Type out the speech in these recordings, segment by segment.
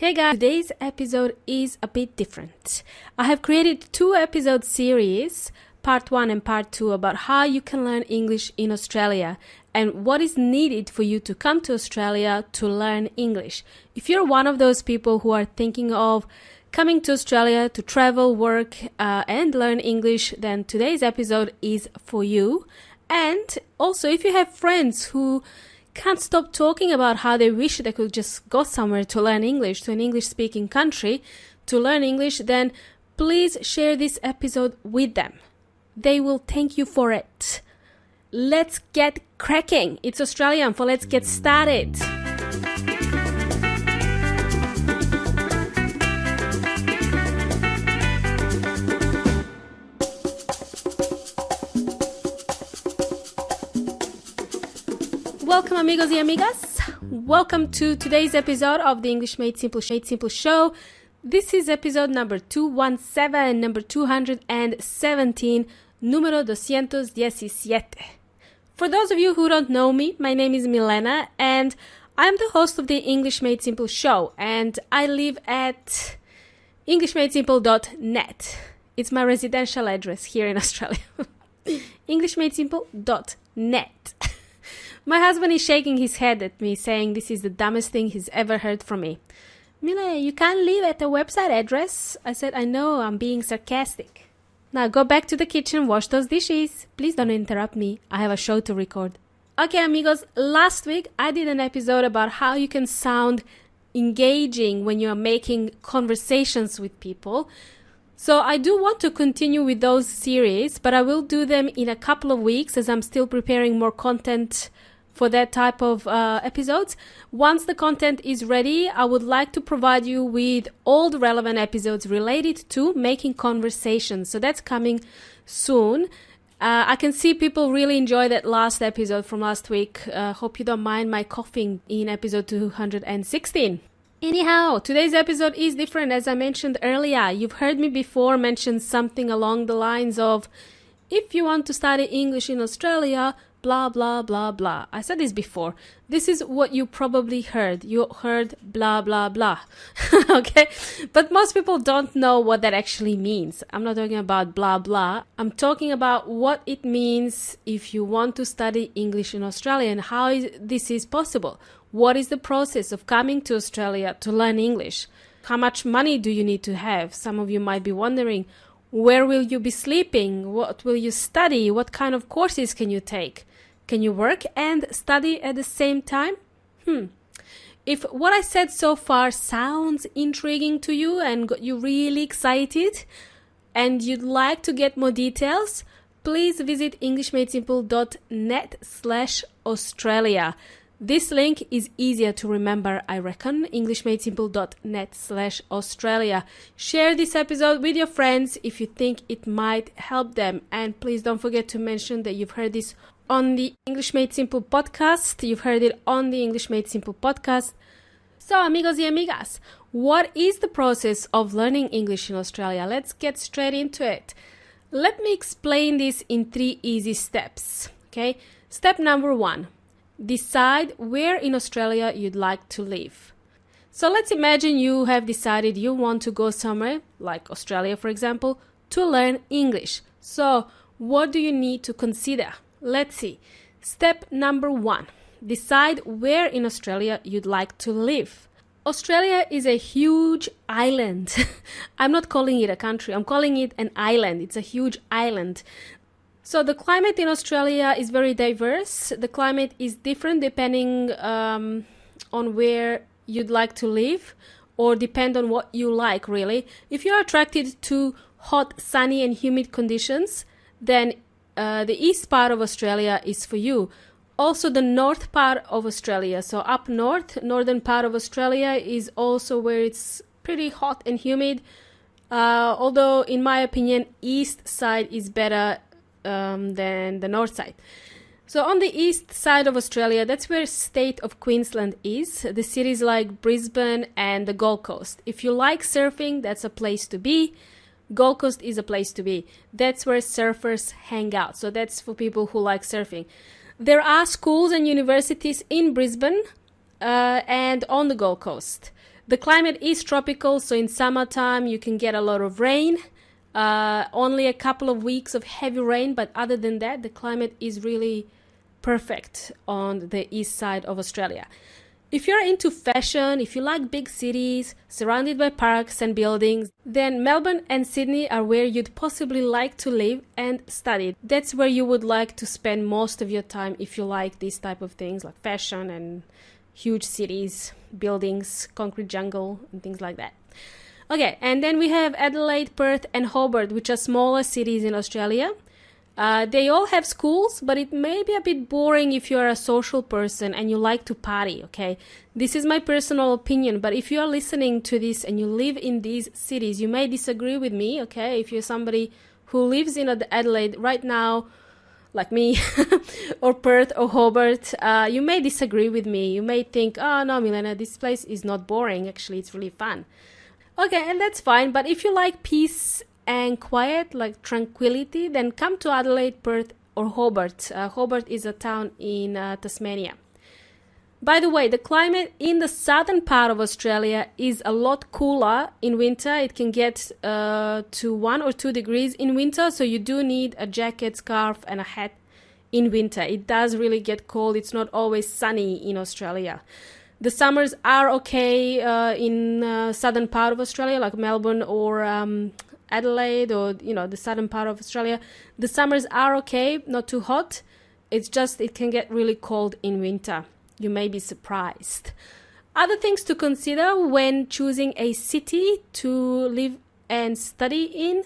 Hey guys, today's episode is a bit different. I have created 2-episode series, part 1 and part 2, about how you can learn English in Australia and what is needed for you to come to Australia to learn English. If you're one of those people who are thinking of coming to Australia to travel, work, and learn English, then today's episode is for you. And also, if you have friends who can't stop talking about how they wish they could just go somewhere to learn English, to an English-speaking country to learn English, then please share this episode with them. They will thank you for it. Let's get cracking. It's Australian, so let's get started. Welcome, amigos y amigas. Welcome to today's episode of the English Made Simple Show. This is episode number 217, number 217, número 217. For those of you who don't know me, my name is Milena, and I'm the host of the English Made Simple Show, and I live at englishmadesimple.net. It's my residential address here in Australia. englishmadesimple.net. My husband is shaking his head at me, saying this is the dumbest thing he's ever heard from me. Mila, you can't live at a website address. I said, I know, I'm being sarcastic. Now go back to the kitchen, wash those dishes. Please don't interrupt me. I have a show to record. Okay, amigos, last week I did an episode about how you can sound engaging when you're making conversations with people. So I do want to continue with those series, but I will do them in a couple of weeks as I'm still preparing more content for that type of episodes. Once the content is ready, I would like to provide you with all the relevant episodes related to making conversations. So that's coming soon. I can see people really enjoy that last episode from last week. Hope you don't mind my coughing in episode 216. Anyhow, today's episode is different. As I mentioned earlier, you've heard me before mention something along the lines of, if you want to study English in Australia, blah, blah, blah, blah. I said this before. This is what you probably heard. You heard blah, blah, blah. Okay? But most people don't know what that actually means. I'm not talking about blah, blah. I'm talking about what it means if you want to study English in Australia and how this is possible. What is the process of coming to Australia to learn English? How much money do you need to have? Some of you might be wondering, where will you be sleeping? What will you study? What kind of courses can you take? Can you work and study at the same time? If what I said so far sounds intriguing to you and got you really excited and you'd like to get more details, please visit englishmadesimple.net/Australia. This link is easier to remember, I reckon, englishmadesimple.net/Australia. Share this episode with your friends if you think it might help them. And please don't forget to mention that you've heard this on the English Made Simple podcast. You've heard it on the English Made Simple podcast. So, amigos y amigas, what is the process of learning English in Australia? Let's get straight into it. Let me explain this in 3 easy steps. Okay? Step number 1. Decide where in Australia you'd like to live. So let's imagine you have decided you want to go somewhere, like Australia for example, to learn English. So what do you need to consider? Let's see. Step number 1. Decide where in Australia you'd like to live. Australia is a huge island. I'm not calling it a country. I'm calling it an island. It's a huge island. So the climate in Australia is very diverse. The climate is different depending on where you'd like to live, or depend on what you like, really. If you're attracted to hot, sunny and humid conditions, then the east part of Australia is for you. Also the north part of Australia, so up north, northern part of Australia is also where it's pretty hot and humid. Although in my opinion, east side is better than the north side. So on the east side of Australia, that's where state of Queensland is. The cities like Brisbane and the Gold Coast. If you like surfing, that's a place to be. Gold Coast is a place to be. That's where surfers hang out. So that's for people who like surfing. There are schools and universities in Brisbane and on the Gold Coast. The climate is tropical, so in summertime you can get a lot of rain. Only a couple of weeks of heavy rain, but other than that, the climate is really perfect on the east side of Australia. If you're into fashion, if you like big cities surrounded by parks and buildings, then Melbourne and Sydney are where you'd possibly like to live and study. That's where you would like to spend most of your time if you like these type of things like fashion and huge cities, buildings, concrete jungle, and things like that. Okay, and then we have Adelaide, Perth, and Hobart, which are smaller cities in Australia. They all have schools, but it may be a bit boring if you're a social person and you like to party, okay? This is my personal opinion, but if you are listening to this and you live in these cities, you may disagree with me, okay? If you're somebody who lives in Adelaide right now, like me, or Perth or Hobart, you may disagree with me. You may think, oh no, Milena, this place is not boring. Actually, it's really fun. Okay, and that's fine, but if you like peace and quiet, like tranquility, then come to Adelaide, Perth, or Hobart. Hobart is a town in Tasmania. By the way, the climate in the southern part of Australia is a lot cooler in winter. It can get to 1 or 2 degrees in winter, so you do need a jacket, scarf, and a hat in winter. It does really get cold. It's not always sunny in Australia. The summers are okay in southern part of Australia, like Melbourne or Adelaide, or the southern part of Australia. The summers are okay, not too hot. It's just it can get really cold in winter. You may be surprised. Other things to consider when choosing a city to live and study in,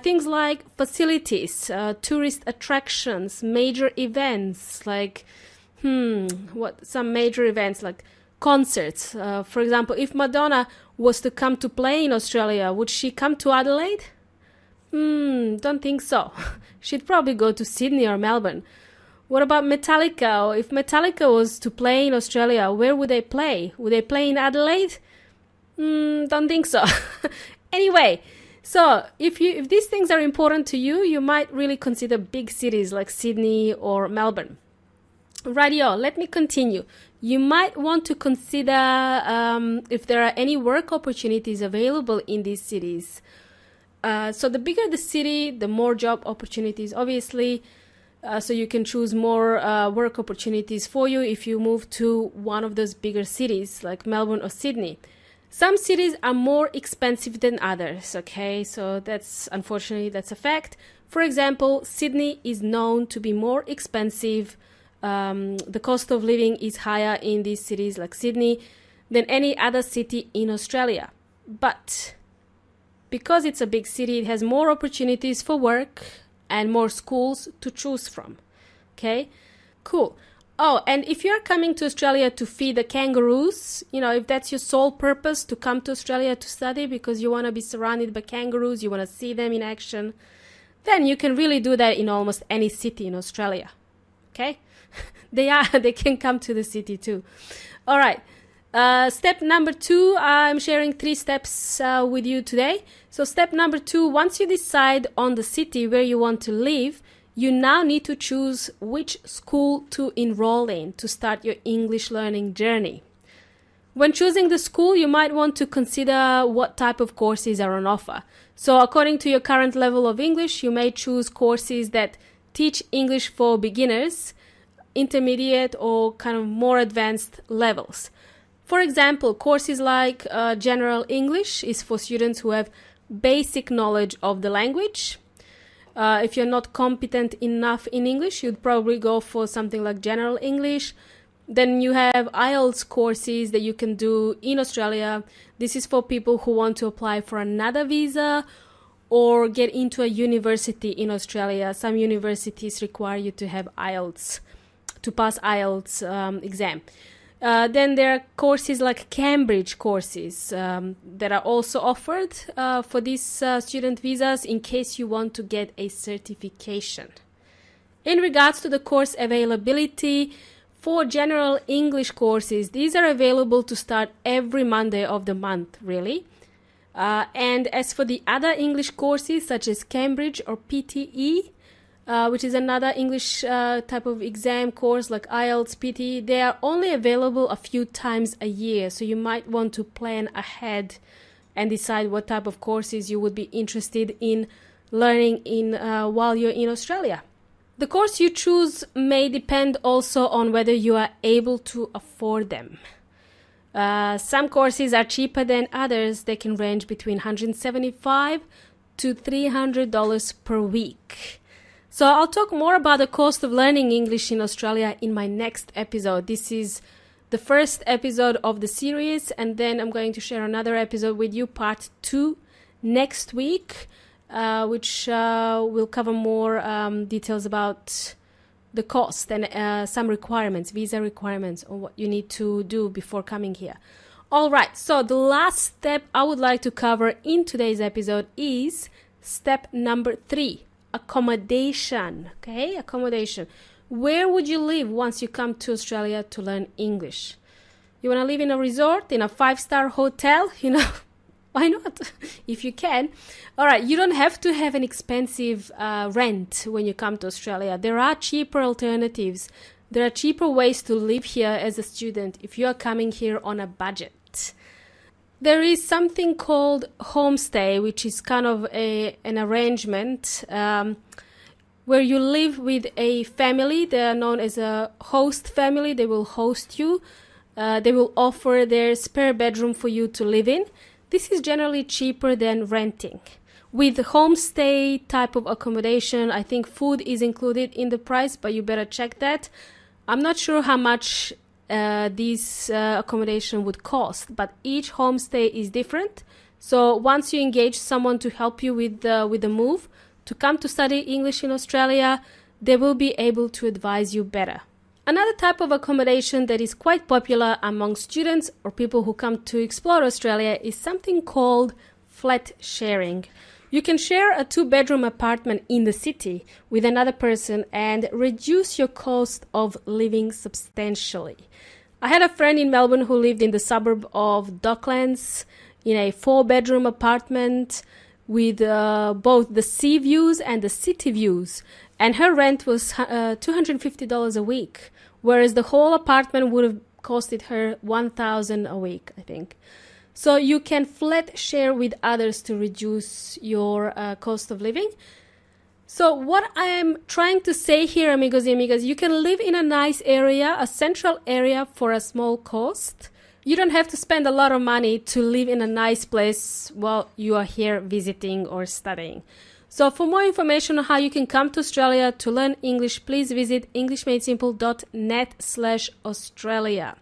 things like facilities, tourist attractions, major events like some major events like concerts. For example, if Madonna was to come to play in Australia, would she come to Adelaide? Don't think so. She'd probably go to Sydney or Melbourne. What about Metallica? If Metallica was to play in Australia, where would they play? Would they play in Adelaide? Don't think so. Anyway, so if these things are important to you, you might really consider big cities like Sydney or Melbourne. Rightio, let me continue. You might want to consider if there are any work opportunities available in these cities. So the bigger the city, the more job opportunities, obviously. So you can choose more work opportunities for you if you move to one of those bigger cities like Melbourne or Sydney. Some cities are more expensive than others, okay? So unfortunately, that's a fact. For example, Sydney is known to be more expensive. The cost of living is higher in these cities like Sydney than any other city in Australia. But because it's a big city, it has more opportunities for work and more schools to choose from. Okay, cool. Oh, and if you're coming to Australia to feed the kangaroos, if that's your sole purpose to come to Australia to study because you want to be surrounded by kangaroos, you want to see them in action, then you can really do that in almost any city in Australia. Okay? They can come to the city too. All right. Step number 2, I'm sharing 3 steps with you today. So step number 2, once you decide on the city where you want to live, you now need to choose which school to enroll in to start your English learning journey. When choosing the school, you might want to consider what type of courses are on offer. So according to your current level of English, you may choose courses that teach English for beginners, intermediate, or kind of more advanced levels. For example, courses like General English is for students who have basic knowledge of the language. If you're not competent enough in English, you'd probably go for something like General English. Then you have Ielts courses that you can do in Australia. This is for people who want to apply for another visa or get into a university in Australia. Some universities require you to have Ielts, to pass Ielts exam. Then there are courses like Cambridge courses that are also offered for these student visas in case you want to get a certification. In regards to the course availability, for General English courses, these are available to start every Monday of the month, really. And as for the other English courses such as Cambridge or PTE, which is another English type of exam course like Ielts, PT. They are only available a few times a year, so you might want to plan ahead and decide what type of courses you would be interested in learning in while you're in Australia. The course you choose may depend also on whether you are able to afford them. Some courses are cheaper than others. They can range between $175 to $300 per week. So I'll talk more about the cost of learning English in Australia in my next episode. This is the first episode of the series, and then I'm going to share another episode with you, part 2, next week, which will cover more details about the cost and some requirements, visa requirements, or what you need to do before coming here. All right, so the last step I would like to cover in today's episode is step number 3, accommodation. Okay, accommodation. Where would you live once you come to Australia to learn English? You want to live in a resort, in a 5-star hotel? You know, why not? If you can. All right, you don't have to have an expensive rent when you come to Australia. There are cheaper alternatives. There are cheaper ways to live here as a student if you are coming here on a budget. There is something called homestay, which is kind of an arrangement where you live with a family. They are known as a host family. They will host you. They will offer their spare bedroom for you to live in. This is generally cheaper than renting. With homestay type of accommodation, I think food is included in the price, but you better check that. I'm not sure how much this accommodation would cost, but each homestay is different. So once you engage someone to help you with the move to come to study English in Australia, they will be able to advise you better. Another type of accommodation that is quite popular among students or people who come to explore Australia is something called flat sharing. You can share a 2-bedroom apartment in the city with another person and reduce your cost of living substantially. I had a friend in Melbourne who lived in the suburb of Docklands in a 4-bedroom apartment with both the sea views and the city views, and her rent was $250 a week, whereas the whole apartment would have costed her $1,000 a week, I think. So you can flat share with others to reduce your cost of living. So what I am trying to say here, amigos y amigas, you can live in a nice area, a central area, for a small cost. You don't have to spend a lot of money to live in a nice place while you are here visiting or studying. So for more information on how you can come to Australia to learn English, please visit englishmadesimple.net/Australia.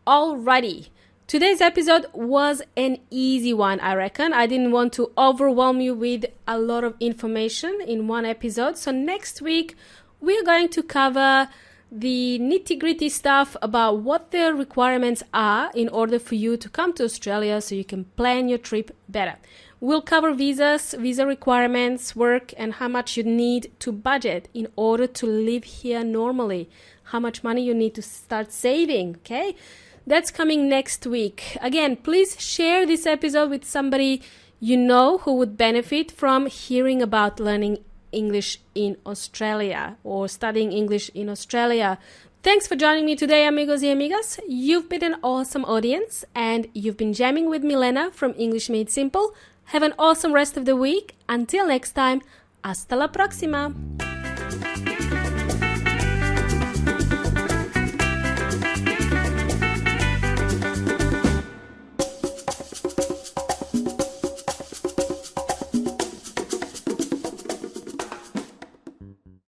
Alrighty. Today's episode was an easy one, I reckon. I didn't want to overwhelm you with a lot of information in one episode. So next week, we're going to cover the nitty-gritty stuff about what the requirements are in order for you to come to Australia so you can plan your trip better. We'll cover visas, visa requirements, work, and how much you need to budget in order to live here normally. How much money you need to start saving, okay? That's coming next week. Again, please share this episode with somebody you know who would benefit from hearing about learning English in Australia or studying English in Australia. Thanks for joining me today, amigos y amigas. You've been an awesome audience and you've been jamming with Milena from English Made Simple. Have an awesome rest of the week. Until next time, hasta la próxima.